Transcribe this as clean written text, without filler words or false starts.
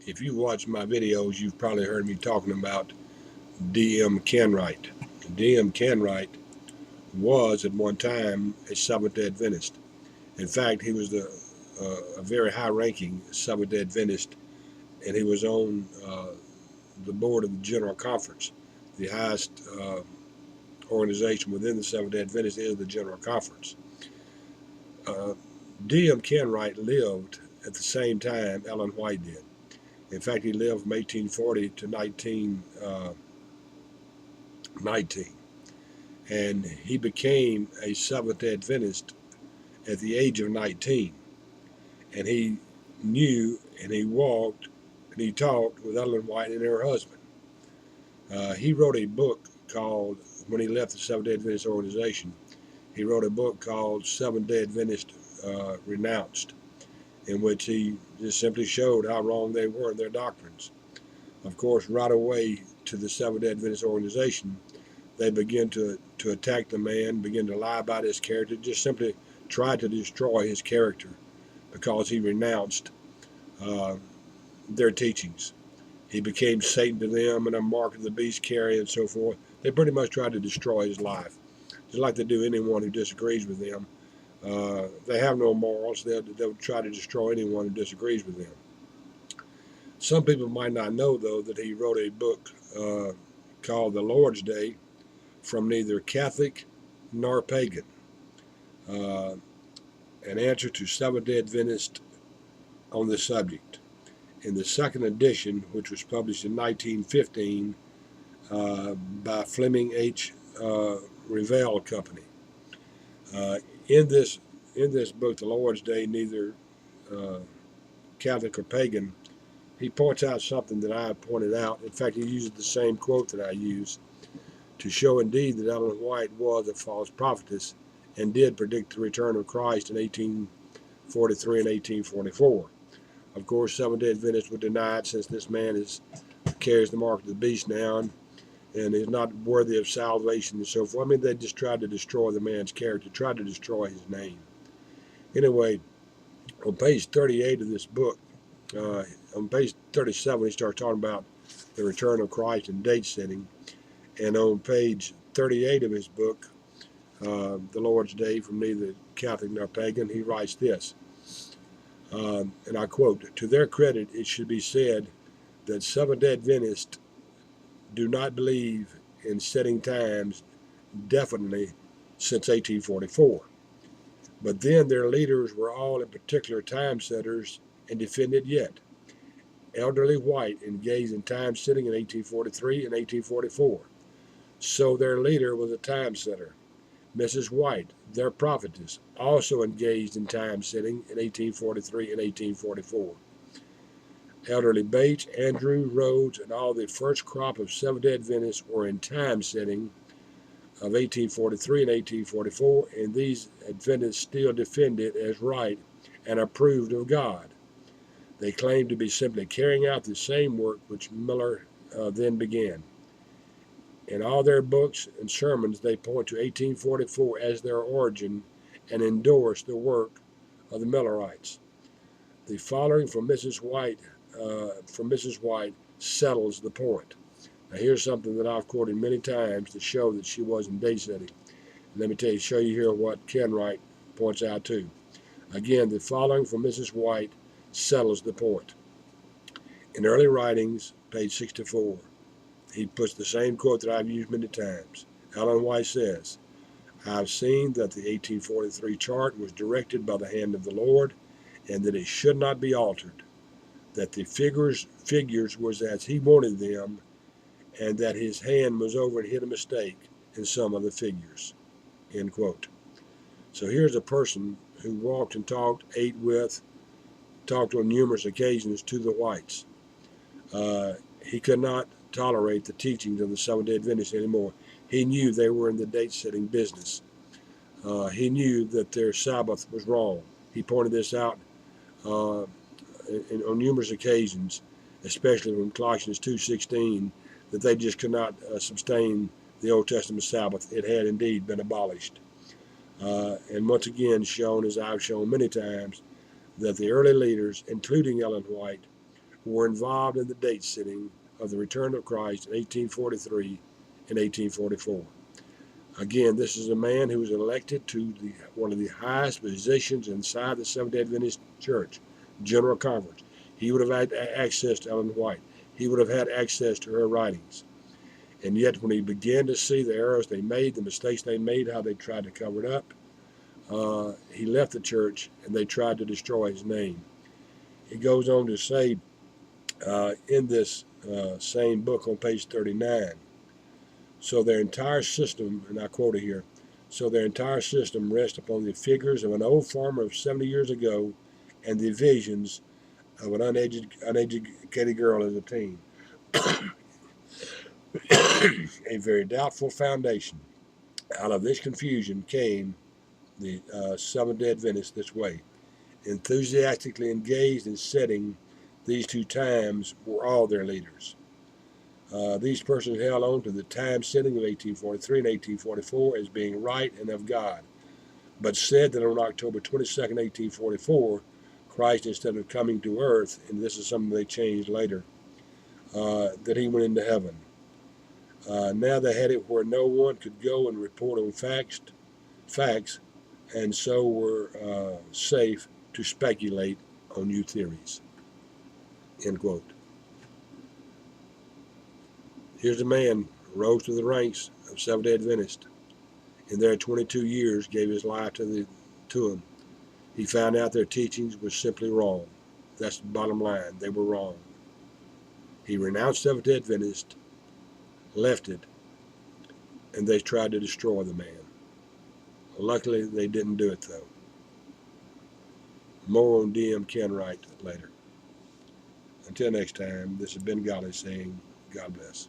If you watch my videos, you've probably heard me talking about D.M. Canright. D.M. Canright was at one time a Seventh-Day Adventist. In fact, he was a very high-ranking Seventh-Day Adventist, and he was on the board of the General Conference. The highest organization within the Seventh-Day Adventist is the General Conference. D.M. Canright lived at the same time Ellen White did. In fact, he lived from 1840 to 1919. And he became a Seventh-day Adventist at the age of 19. And he knew and he walked and he talked with Ellen White and her husband. He wrote a book called, when he left the Seventh-day Adventist organization, he wrote a book called Seventh-day Adventist Renounced, in which he just simply showed how wrong they were in their doctrines. Of course, right away to the Seventh-day Adventist organization, they began to attack the man, begin to lie about his character, just simply try to destroy his character because he renounced their teachings. He became Satan to them and a mark of the beast carrier and so forth. They pretty much tried to destroy his life, just like they do anyone who disagrees with them. They have no morals. They'll try to destroy anyone who disagrees with them. Some people might not know, though, that he wrote a book called The Lord's Day, From Neither Catholic Nor Pagan, an answer to Seventh-day Adventists on the subject. In the second edition, which was published in 1915 by Fleming H. Revell Company. In this book, The Lord's Day, Neither Catholic or Pagan, he points out something that I pointed out. In fact, he uses the same quote that I use to show indeed that Ellen White was a false prophetess and did predict the return of Christ in 1843 and 1844. Of course, Seventh-day Adventists would deny it, since this man carries the mark of the beast now and is not worthy of salvation and so forth. I mean, they just tried to destroy the man's character, tried to destroy his name. Anyway, on page 38 of this book, on page 37, he starts talking about the return of Christ and date setting. And on page 38 of his book, The Lord's Day, From Neither Catholic nor Pagan, he writes this, and I quote, "To their credit, it should be said that Seventh-day Adventists do not believe in setting times definitely since 1844. But then their leaders were all in particular time setters and defended yet. Elderly White engaged in time setting in 1843 and 1844. So their leader was a time setter. Mrs. White, their prophetess, also engaged in time setting in 1843 and 1844. Elderly Bates, Andrew, Rhodes, and all the first crop of Seventh-day Adventists were in time setting of 1843 and 1844, and these Adventists still defend it as right and approved of God. They claim to be simply carrying out the same work which Miller then began. In all their books and sermons, they point to 1844 as their origin and endorse the work of the Millerites. The following from Mrs. White settles the point." Now, here's something that I've quoted many times to show that she wasn't date setting. Let me show you here what Canright points out too. Again, the following from Mrs. White settles the point. In early writings, page 64, he puts the same quote that I've used many times. Ellen White says, "I've seen that the 1843 chart was directed by the hand of the Lord, and that it should not be altered, that the figures was as he wanted them, and that his hand was over and hid a mistake in some of the figures." End quote. So here's a person who walked and talked, ate with, talked on numerous occasions to the Whites. He could not tolerate the teachings of the Seventh-day Adventists anymore. He knew they were in the date-setting business. He knew that their Sabbath was wrong. He pointed this out on numerous occasions, especially from Colossians 2:16, that they just could not sustain the Old Testament Sabbath. It had indeed been abolished. And once again shown, as I've shown many times, that the early leaders, including Ellen White, were involved in the date setting of the return of Christ in 1843 and 1844. Again, this is a man who was elected to one of the highest positions inside the Seventh-Day Adventist Church, General Conference. He would have had access to Ellen White. He would have had access to her writings. And yet, when he began to see the errors they made, the mistakes they made, how they tried to cover it up, he left the church and they tried to destroy his name. He goes on to say in this same book on page 39, so their entire system, and I quote it here, so their entire system rests upon the figures of an old farmer of 70 years ago and the visions of an uneducated girl as a teen. A very doubtful foundation. Out of this confusion came the Seventh-Day Adventists this way. Enthusiastically engaged in setting these two times were all their leaders. These persons held on to the time setting of 1843 and 1844 as being right and of God, but said that on October 22nd, 1844, Christ, instead of coming to earth, and this is something they changed later, that he went into heaven. Now they had it where no one could go and report on facts, and so were safe to speculate on new theories. End quote. Here's a man who rose to the ranks of Seventh-Day Adventist. In their 22 years, gave his life to them. He found out their teachings were simply wrong. That's the bottom line. They were wrong. He renounced Seventh-Day Adventist, left it, and they tried to destroy the man. Luckily, they didn't do it, though. More on D.M. Canright later. Until next time, this has been Golly saying, God bless.